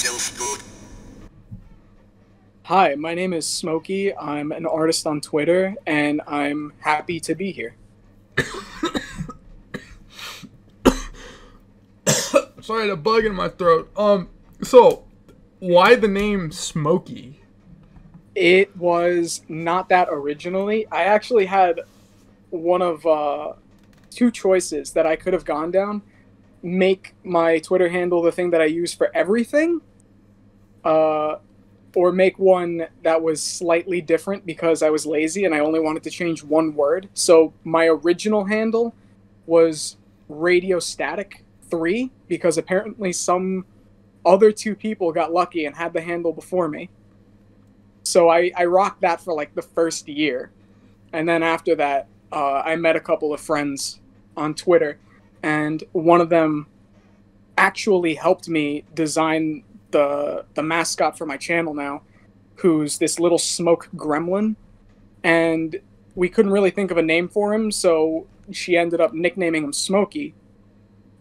yourself good. Hi, my name is Smokii. I'm an artist on Twitter, and I'm happy to be here. Sorry, I had a bug in my throat. So why the name Smokii? It was not that originally. I actually had one of two choices that I could have gone down. Make my Twitter handle the thing that I use for everything, uh, or make one that was slightly different because I was lazy and I only wanted to change one word. So my original handle was Radio Static 3 because apparently some other two people got lucky and had the handle before me. So I rocked that for like the first year. And then after that, I met a couple of friends on Twitter, and one of them actually helped me design the mascot for my channel now, who's this little smoke gremlin. And we couldn't really think of a name for him, so she ended up nicknaming him Smokii,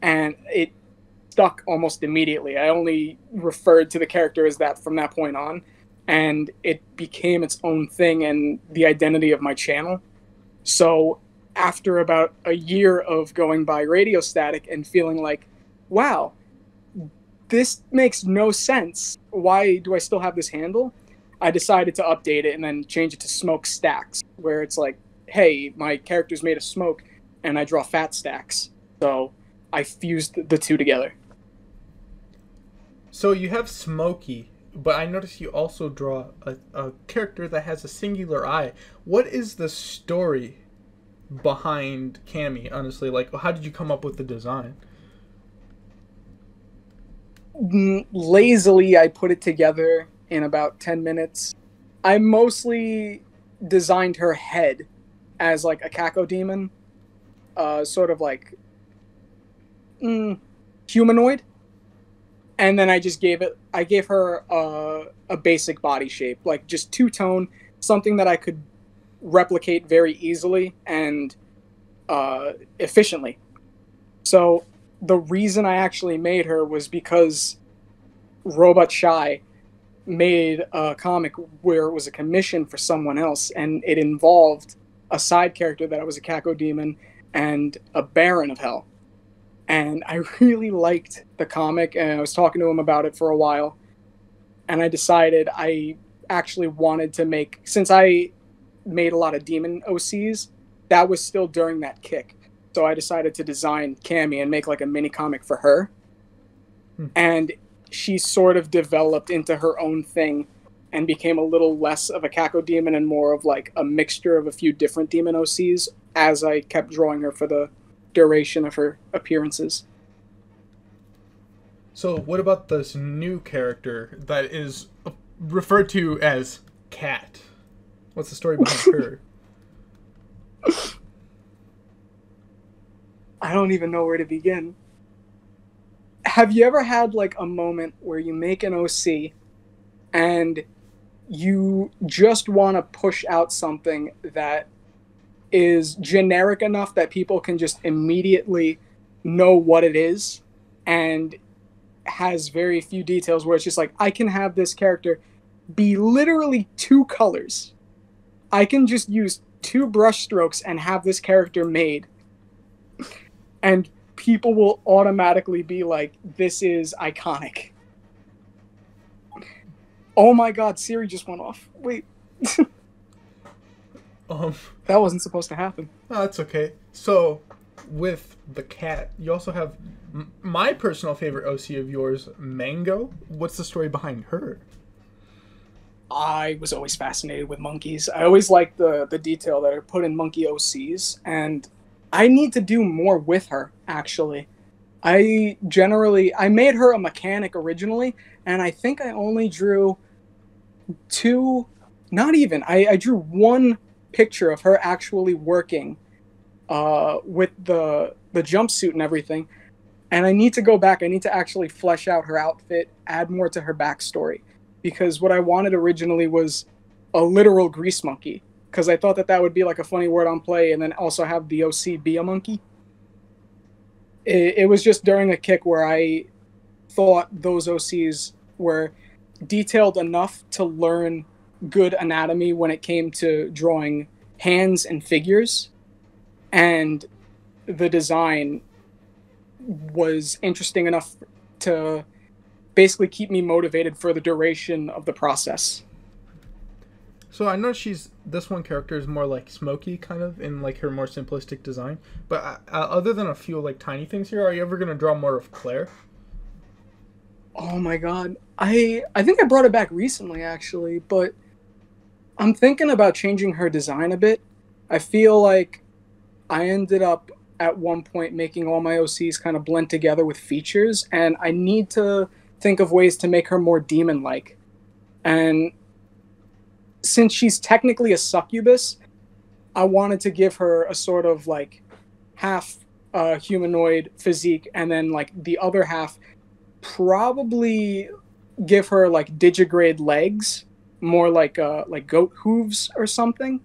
and it stuck almost immediately. I only referred to the character as that from that point on, and it became its own thing and the identity of my channel. So after about a year of going by Radio Static and feeling like, wow, this makes no sense. Why do I still have this handle? I decided to update it and then change it to SmokedStacs, where it's like, hey, my character's made of smoke and I draw fat stacks. So I fused the two together. So you have Smokii, but I noticed you also draw a character that has a singular eye. What is the story behind Cammy, honestly? Like, how did you come up with the design? Lazily, I put it together in about 10 minutes. I mostly designed her head as like a cacodemon, sort of like humanoid. And then I gave her a basic body shape, like just two-tone, something that I could replicate very easily and efficiently. So the reason I actually made her was because Robot Shy made a comic where it was a commission for someone else, and it involved a side character that was a cacodemon and a Baron of Hell. And I really liked the comic, and I was talking to him about it for a while. And I decided I actually wanted to make, since I made a lot of demon OCs, that was still during that kick. So I decided to design Cammy and make like a mini comic for her. And she sort of developed into her own thing and became a little less of a cacodemon and more of like a mixture of a few different demon OCs as I kept drawing her for the duration of her appearances. So what about this new character that is referred to as Cat? What's the story behind her? I don't even know where to begin. Have you ever had like a moment where you make an OC and you just want to push out something that is generic enough that people can just immediately know what it is and has very few details, where it's just like, I can have this character be literally two colors. I can just use two brush strokes and have this character made, and people will automatically be like, this is iconic. Oh my god, Siri just went off. Wait. That wasn't supposed to happen. Oh, that's okay. So, with the cat, you also have my personal favorite OC of yours, Mango. What's the story behind her? I was always fascinated with monkeys. I always liked the detail that are put in monkey OCs, and I need to do more with her, actually. I made her a mechanic originally, and I think I only drew two, not even, I drew one picture of her actually working with the jumpsuit and everything. And I need to go back. I need to actually flesh out her outfit, add more to her backstory. Because what I wanted originally was a literal grease monkey. Because I thought that that would be like a funny word on play, and then also have the OC be a monkey. It was just during a kick where I thought those OCs were detailed enough to learn good anatomy when it came to drawing hands and figures, and the design was interesting enough to basically keep me motivated for the duration of the process. So I know this one character is more like Smokii kind of in like her more simplistic design. But other than a few like tiny things here, are you ever gonna draw more of Claire? Oh my god. I think I brought it back recently actually, but I'm thinking about changing her design a bit. I feel like I ended up at one point making all my OCs kind of blend together with features, and I need to think of ways to make her more demon like. And since she's technically a succubus, I wanted to give her a sort of like half humanoid physique, and then like the other half probably give her like digigrade legs, more like goat hooves or something.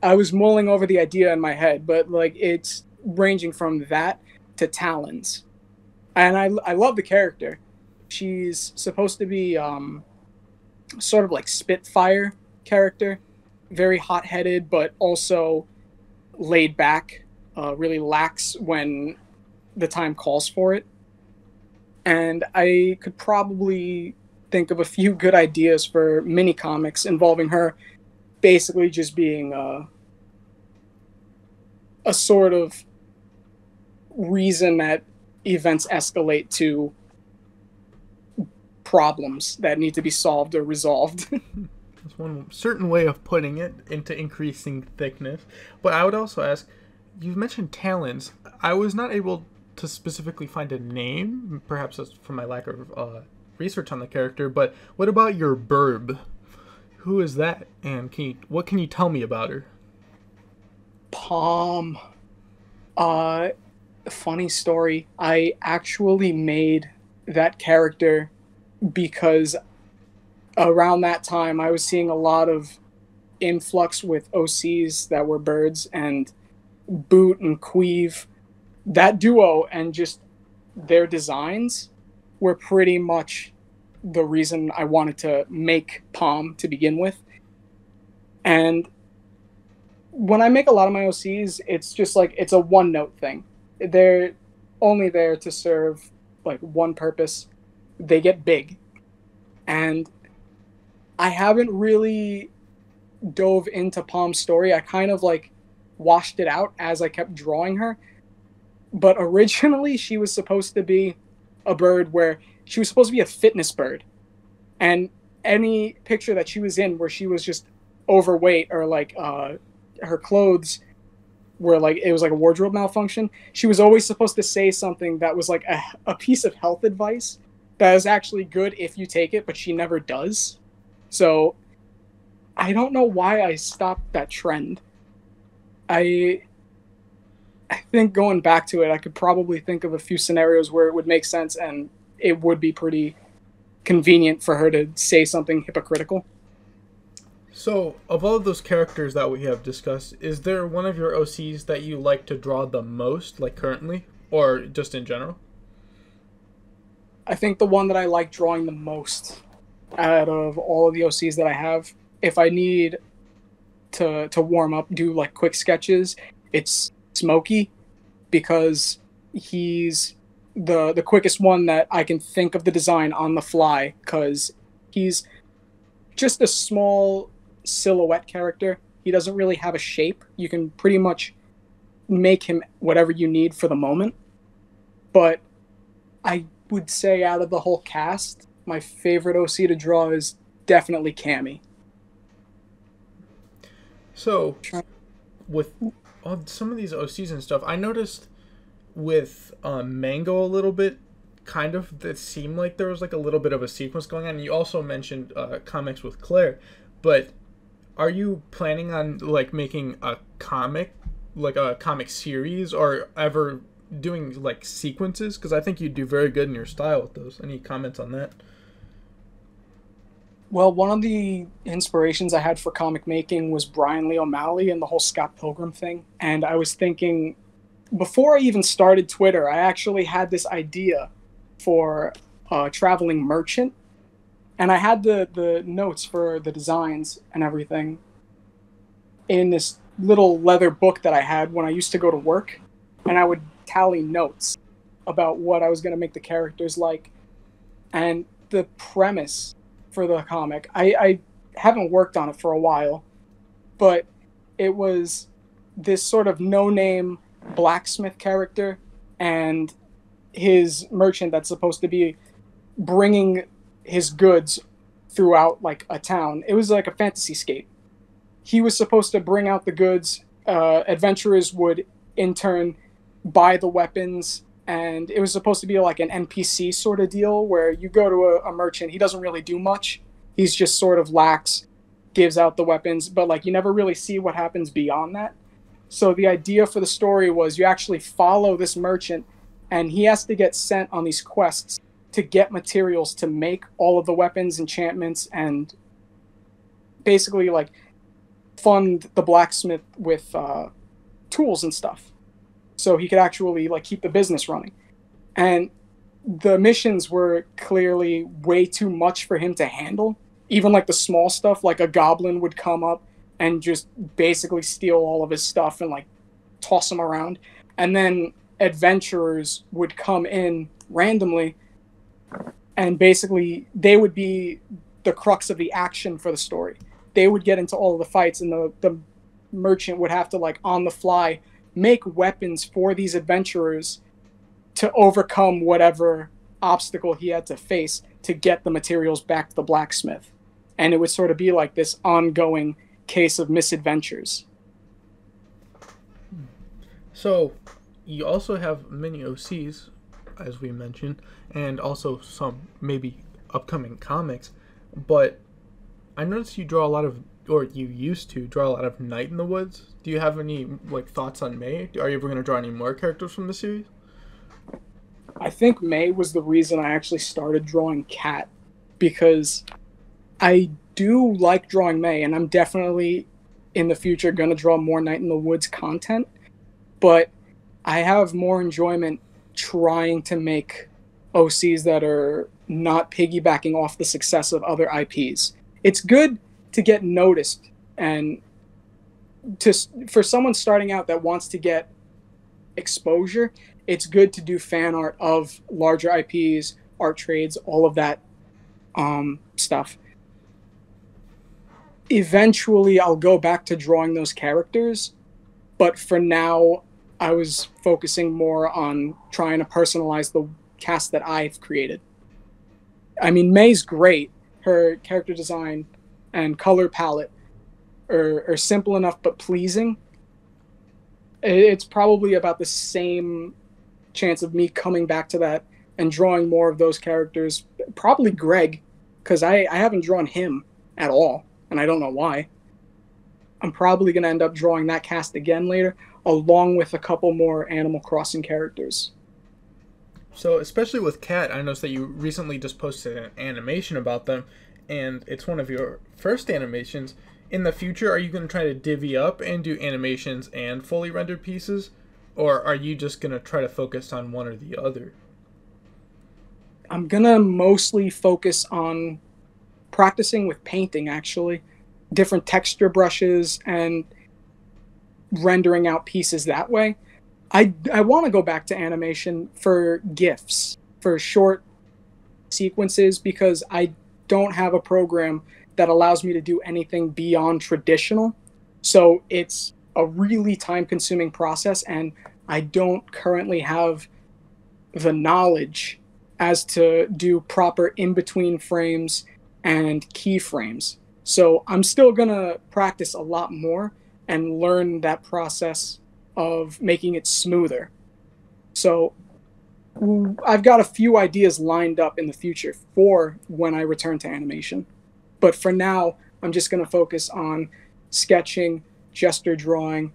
I was mulling over the idea in my head, but like it's ranging from that to talons, and I love the character. She's supposed to be sort of like Spitfire character, very hot headed, but also laid back, really lax when the time calls for it. And I could probably think of a few good ideas for mini comics involving her basically just being a sort of reason that events escalate to problems that need to be solved or resolved. That's one certain way of putting it into increasing thickness. But I would also ask, you mentioned talons. I was not able to specifically find a name, perhaps that's from my lack of research on the character, but what about your burb? Who is that, and what can you tell me about her? Palm. Uh, Funny story. I actually made that character because around that time I was seeing a lot of influx with OCs that were birds, and Boot and Queeve, that duo and just their designs were pretty much the reason I wanted to make Palm to begin with. And when I make a lot of my OCs, it's just like it's a one note thing. They're only there to serve like one purpose. They get big. And I haven't really dove into Palm's story. I kind of like washed it out as I kept drawing her. But originally she was supposed to be a bird where she was supposed to be a fitness bird. And any picture that she was in where she was just overweight or like her clothes were like it was like a wardrobe malfunction, she was always supposed to say something that was like a piece of health advice that is actually good if you take it, but she never does. So I don't know why I stopped that trend. I think going back to it, I could probably think of a few scenarios where it would make sense and it would be pretty convenient for her to say something hypocritical. So, of all of those characters that we have discussed, is there one of your OCs that you like to draw the most, like currently, or just in general? I think the one that I like drawing the most out of all of the OCs that I have, if I need to warm up, do like quick sketches, it's Smokii, because he's the quickest one that I can think of the design on the fly, because he's just a small silhouette character. He doesn't really have a shape. You can pretty much make him whatever you need for the moment. But I would say out of the whole cast, my favorite OC to draw is definitely Cammy. So, with some of these OCs and stuff, I noticed with Mango a little bit, kind of, it seemed like there was like a little bit of a sequence going on. You also mentioned comics with Claire, but are you planning on like making a comic, like a comic series, or ever doing like sequences? Because I think you do very good in your style with those. Any comments on that? Well, one of the inspirations I had for comic making was Brian Lee O'Malley and the whole Scott Pilgrim thing. And I was thinking, before I even started Twitter, I actually had this idea for a traveling merchant, and I had the notes for the designs and everything in this little leather book that I had when I used to go to work, and I would tally notes about what I was going to make the characters like. And the premise for the comic, I haven't worked on it for a while, but it was this sort of no-name blacksmith character and his merchant that's supposed to be bringing his goods throughout like a town. It was like a fantasy scape. He was supposed to bring out the goods. Adventurers would in turn buy the weapons, and it was supposed to be like an NPC sort of deal where you go to a merchant. He doesn't really do much. He's just sort of lax, gives out the weapons, but like you never really see what happens beyond that. So the idea for the story was you actually follow this merchant, and he has to get sent on these quests to get materials to make all of the weapons, enchantments, and basically like fund the blacksmith with tools and stuff, so he could actually like keep the business running. And the missions were clearly way too much for him to handle. Even like the small stuff, like a goblin would come up and just basically steal all of his stuff and like toss him around. And then adventurers would come in randomly, and basically they would be the crux of the action for the story. They would get into all of the fights, and the merchant would have to like on the fly make weapons for these adventurers to overcome whatever obstacle he had to face to get the materials back to the blacksmith. And it would sort of be like this ongoing case of misadventures. So you also have many OCs, as we mentioned, and also some maybe upcoming comics, but I noticed you draw a lot of, or you used to draw a lot of Night in the Woods. Do you have any like thoughts on May? Are you ever going to draw any more characters from the series? I think May was the reason I actually started drawing Cat, because I do like drawing May, and I'm definitely in the future going to draw more Night in the Woods content, but I have more enjoyment trying to make OCs that are not piggybacking off the success of other IPs. It's good to get noticed, and for someone starting out that wants to get exposure, it's good to do fan art of larger IPs, art trades, all of that stuff. Eventually, I'll go back to drawing those characters, but for now, I was focusing more on trying to personalize the cast that I've created. I mean, May's great. Her character design and color palette are simple enough but pleasing. It's probably about the same chance of me coming back to that and drawing more of those characters. Probably Greg, because I haven't drawn him at all, and I don't know why. I'm probably going to end up drawing that cast again later, along with a couple more Animal Crossing characters. So, especially with Cat, I noticed that you recently just posted an animation about them, and it's one of your first animations. In the future, are you going to try to divvy up and do animations and fully rendered pieces? Or are you just going to try to focus on one or the other? I'm going to mostly focus on practicing with painting, actually. Different texture brushes and rendering out pieces that way. I want to go back to animation for GIFs, for short sequences, because I don't have a program that allows me to do anything beyond traditional. So it's a really time-consuming process, and I don't currently have the knowledge as to do proper in-between frames and keyframes. So I'm still going to practice a lot more and learn that process of making it smoother. So I've got a few ideas lined up in the future for when I return to animation. But for now, I'm just going to focus on sketching, gesture drawing,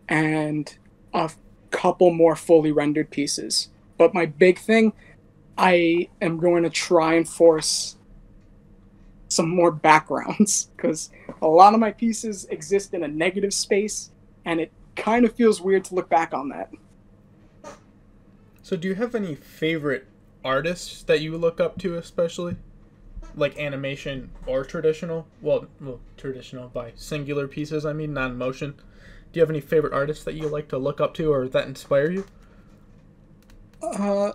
and a couple more fully rendered pieces. But my big thing, I am going to try and force some more backgrounds, because a lot of my pieces exist in a negative space, and it kind of feels weird to look back on that. So do you have any favorite artists that you look up to, especially like animation or traditional? Well, traditional by singular pieces. I mean, non-motion. Do you have any favorite artists that you like to look up to or that inspire you?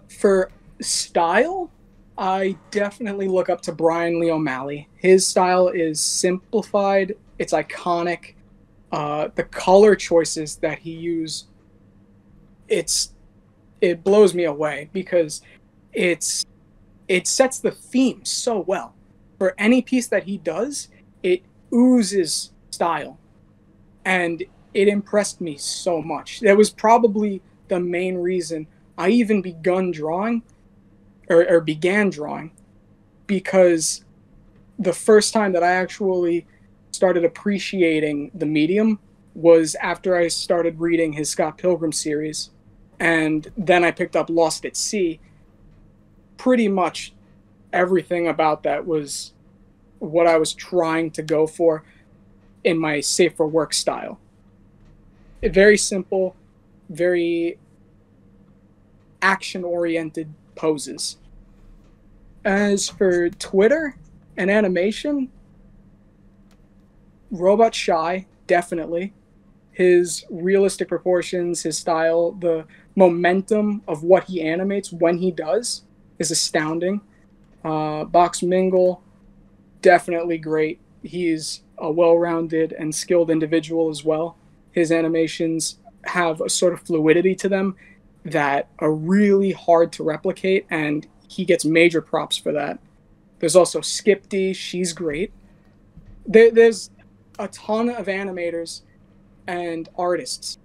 For style, I definitely look up to Brian Lee O'Malley. His style is simplified, it's iconic. The color choices that he used, it's it blows me away because it's it sets the theme so well. For any piece that he does, it oozes style, and it impressed me so much. That was probably the main reason I even began drawing, because the first time that I actually started appreciating the medium was after I started reading his Scott Pilgrim series, and then I picked up Lost at Sea. Pretty much everything about that was what I was trying to go for in my safe for work style. Very simple, very action oriented poses. As for Twitter and animation, Robot Shy, definitely. His realistic proportions, his style, the momentum of what he animates when he does is astounding. Box Mingle, definitely great. He's a well rounded and skilled individual as well. His animations have a sort of fluidity to them that are really hard to replicate, and he gets major props for that. There's also Skip D, she's great. There's a ton of animators and artists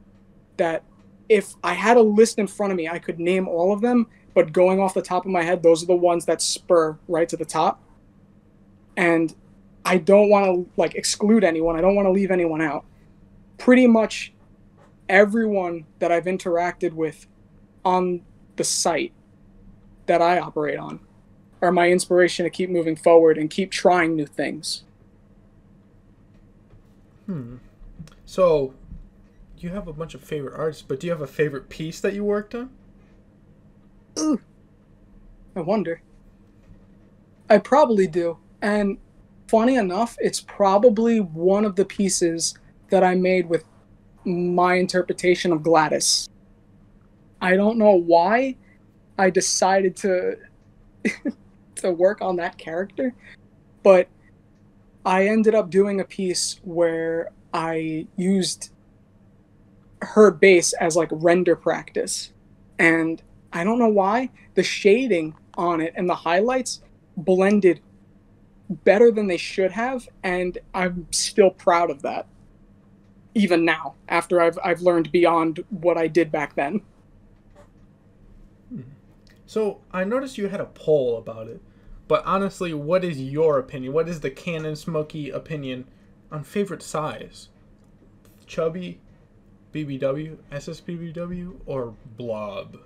that, if I had a list in front of me, I could name all of them, but going off the top of my head, those are the ones that spur right to the top. And I don't want to like exclude anyone. I don't want to leave anyone out. Pretty much everyone that I've interacted with on the site that I operate on are my inspiration to keep moving forward and keep trying new things. So, you have a bunch of favorite artists, but do you have a favorite piece that you worked on? Ooh, I wonder. I probably do. And funny enough, it's probably one of the pieces that I made with my interpretation of Gladys. I don't know why I decided to to work on that character, but I ended up doing a piece where I used her base as like render practice. And I don't know why the shading on it and the highlights blended better than they should have, and I'm still proud of that even now after I've learned beyond what I did back then. So, I noticed you had a poll about it, but honestly, what is your opinion? What is the canon Smokii opinion on favorite size? Chubby, BBW, SSBBW, or Blob?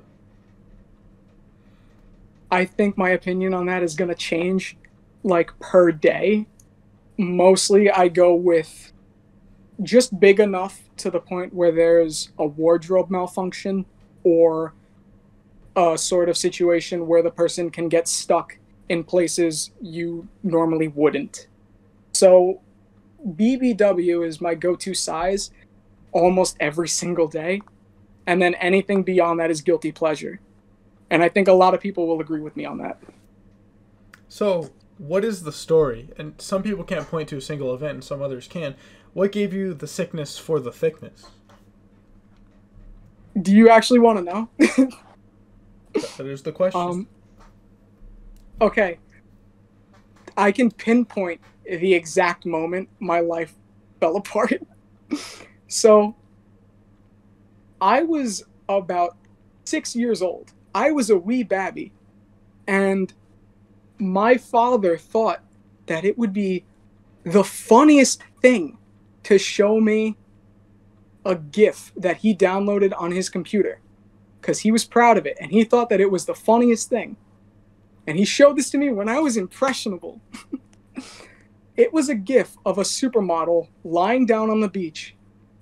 I think my opinion on that is going to change like per day. Mostly I go with just big enough to the point where there's a wardrobe malfunction or a sort of situation where the person can get stuck in places you normally wouldn't. So BBW is my go-to size almost every single day. And then anything beyond that is guilty pleasure. And I think a lot of people will agree with me on that. So, what is the story? And some people can't point to a single event, and some others can. What gave you the sickness for the thickness? Do you actually want to know? That is the question. Okay. I can pinpoint the exact moment my life fell apart. So, I was about 6 years old. I was a wee babby. And my father thought that it would be the funniest thing to show me a GIF that he downloaded on his computer, because he was proud of it and he thought that it was the funniest thing. And he showed this to me when I was impressionable. It was a GIF of a supermodel lying down on the beach,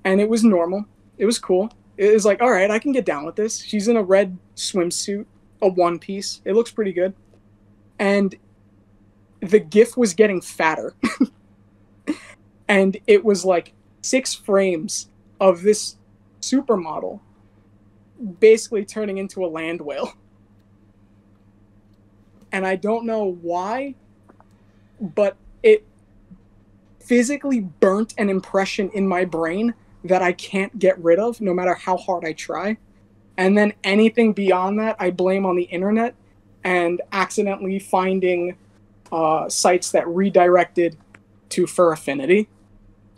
and it was normal. It was cool. It was like, all right, I can get down with this. She's in a red swimsuit, a one piece. It looks pretty good. And the GIF was getting fatter. And it was like 6 frames of this supermodel basically turning into a land whale. And I don't know why, but it physically burnt an impression in my brain that I can't get rid of no matter how hard I try. And then anything beyond that, I blame on the internet and accidentally finding sites that redirected to Fur Affinity,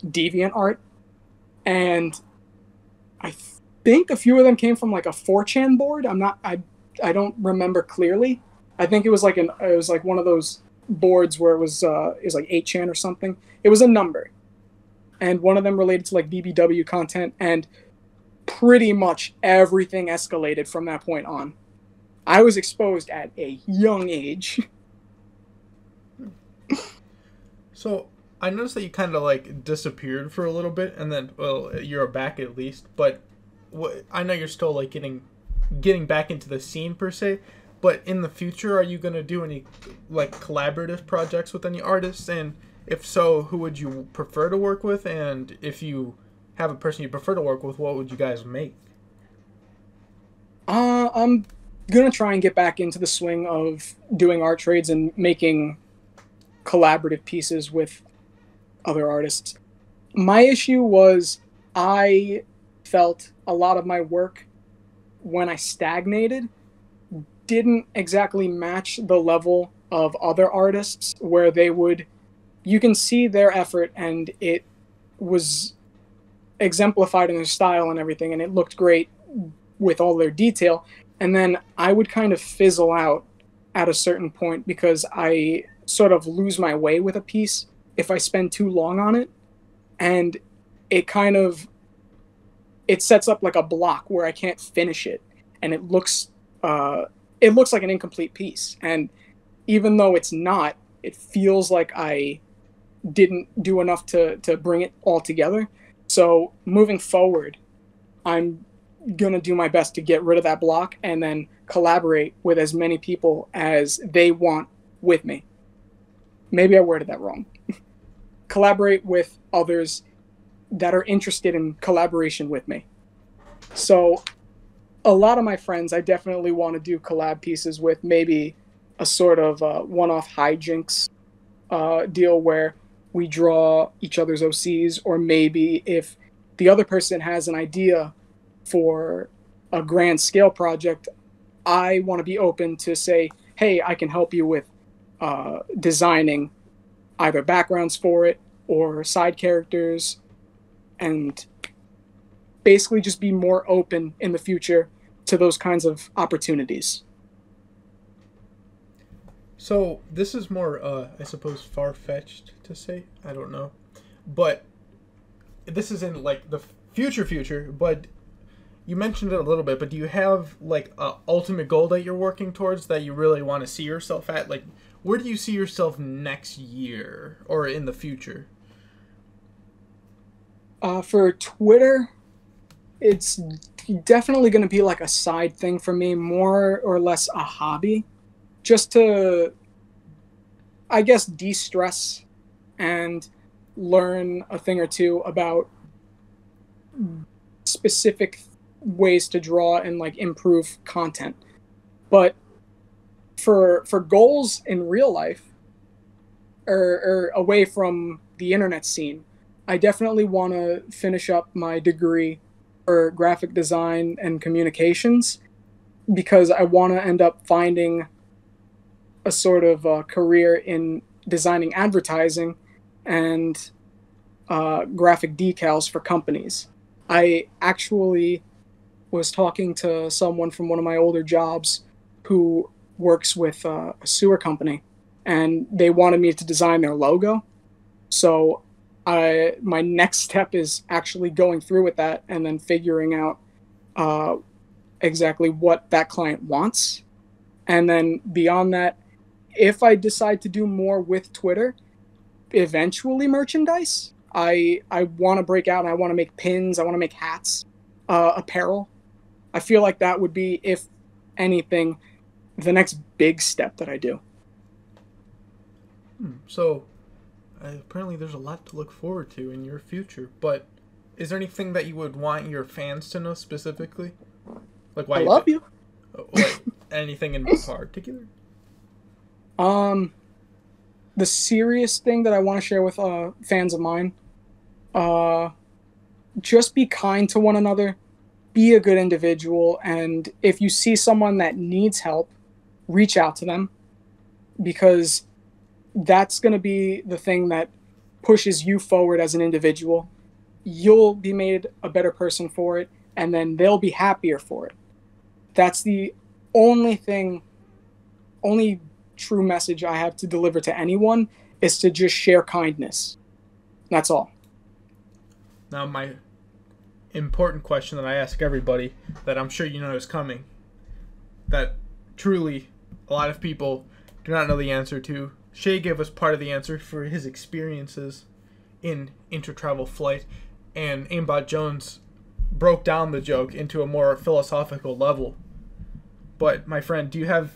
DeviantArt, and I think a few of them came from like a 4chan board. I don't remember clearly. I think it was like one of those boards where it was like 8chan or something. It was a number, and one of them related to like BBW content, and pretty much everything escalated from that point on. I was exposed at a young age. So I noticed that you kind of like disappeared for a little bit, and then well, you're back at least. But I know you're still like getting back into the scene per se. But in the future, are you gonna do any like collaborative projects with any artists? And if so, who would you prefer to work with? And if you have a person you prefer to work with, what would you guys make? I'm gonna try and get back into the swing of doing art trades and making collaborative pieces with other artists. My issue was I felt a lot of my work, when I stagnated, didn't exactly match the level of other artists where you can see their effort and it was exemplified in their style and everything, and it looked great with all their detail. And then I would kind of fizzle out at a certain point because I sort of lose my way with a piece if I spend too long on it. And it sets up like a block where I can't finish it, and it looks like an incomplete piece. And even though it's not, it feels like I didn't do enough to bring it all together. So moving forward, I'm gonna do my best to get rid of that block and then collaborate with as many people as they want with me. Maybe I worded that wrong. Collaborate with others that are interested in collaboration with me. So a lot of my friends I definitely want to do collab pieces with, maybe a sort of one-off hijinks deal where we draw each other's OCs, or maybe if the other person has an idea for a grand scale project, I want to be open to say, hey, I can help you with designing either backgrounds for it or side characters, and basically just be more open in the future to those kinds of opportunities. So this is more, I suppose, far-fetched to say. I don't know, but this is in like the future. But you mentioned it a little bit. But do you have like a ultimate goal that you're working towards that you really want to see yourself at? Like, where do you see yourself next year or in the future? For Twitter, it's definitely going to be like a side thing for me, more or less a hobby, just to, I guess, de-stress and learn a thing or two about specific ways to draw and like improve content. But for goals in real life, or away from the internet scene, I definitely want to finish up my degree for graphic design and communications, because I want to end up finding a sort of career in designing advertising and graphic decals for companies. I actually was talking to someone from one of my older jobs who works with a sewer company, and they wanted me to design their logo. So my next step is actually going through with that and then figuring out exactly what that client wants. And then beyond that, if I decide to do more with Twitter, eventually merchandise. I want to break out and I want to make pins. I want to make hats, apparel. I feel like that would be, if anything, the next big step that I do. So, apparently there's a lot to look forward to in your future, but is there anything that you would want your fans to know specifically? Like why I love you. Like anything in particular? The serious thing that I want to share with fans of mine, just be kind to one another, be a good individual, and if you see someone that needs help, reach out to them, because that's going to be the thing that pushes you forward as an individual. You'll be made a better person for it, and then they'll be happier for it. That's the only thing, only true message I have to deliver to anyone, is to just share kindness. That's all. Now, my important question that I ask everybody, that I'm sure you know is coming, that truly a lot of people do not know the answer to. Shay gave us part of the answer for his experiences in intertravel flight, and Aimbot Jones broke down the joke into a more philosophical level. But, my friend, do you have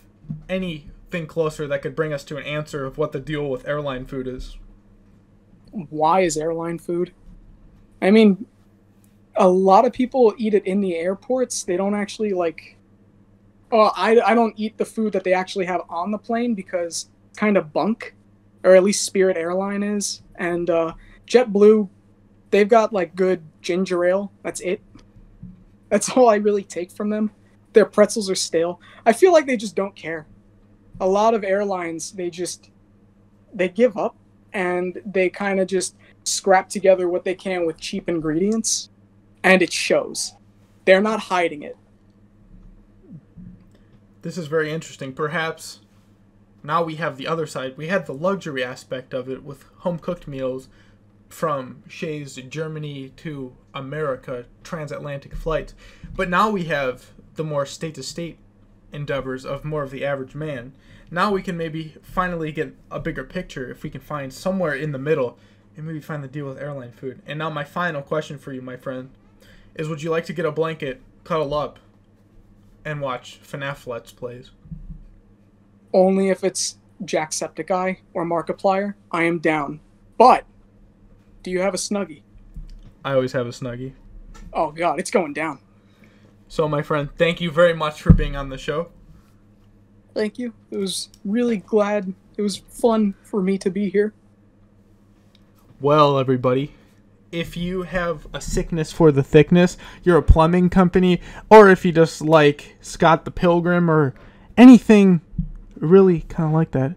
anything closer that could bring us to an answer of what the deal with airline food is? Why is airline food? I mean, a lot of people eat it in the airports. They don't actually like... I don't eat the food that they actually have on the plane because it's kind of bunk, or at least Spirit Airline is. And JetBlue, they've got like good ginger ale. That's it. That's all I really take from them. Their pretzels are stale. I feel like they just don't care. A lot of airlines, they give up, and they kind of just scrap together what they can with cheap ingredients, and it shows. They're not hiding it. This is very interesting. Perhaps now we have the other side. We had the luxury aspect of it with home-cooked meals from Shay's Germany to America transatlantic flights. But now we have the more state-to-state endeavors of more of the average man. Now we can maybe finally get a bigger picture if we can find somewhere in the middle and maybe find the deal with airline food. And now my final question for you, my friend, is would you like to get a blanket, cuddle up, and watch FNAF Let's Plays? Only if it's Jacksepticeye or Markiplier, I am down. But, do you have a Snuggie? I always have a Snuggie. Oh god, it's going down. So, my friend, thank you very much for being on the show. Thank you. It was really glad. It was fun for me to be here. Well, everybody, if you have a sickness for the thickness, you're a plumbing company, or if you just like Scott the Pilgrim or anything really kind of like that,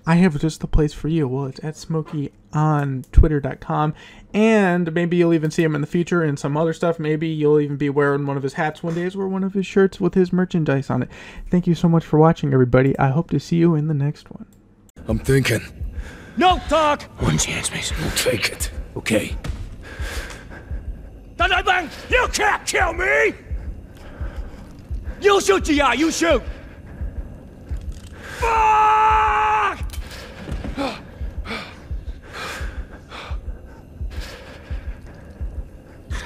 I have just the place for you. Well, it's at Smokii on Twitter.com, and maybe you'll even see him in the future and some other stuff. Maybe you'll even be wearing one of his hats one day or one of his shirts with his merchandise on it. Thank you so much for watching, everybody. I hope to see you in the next one. I'm thinking. No talk! One chance, Mason. We'll take it. Okay. Bang! You can't kill me! You shoot, GI, you shoot! Fuck!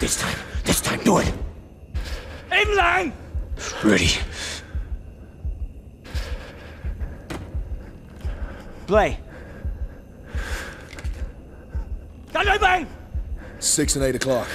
This time, do it. In line! Ready. Play. Bang! 6 and 8 o'clock.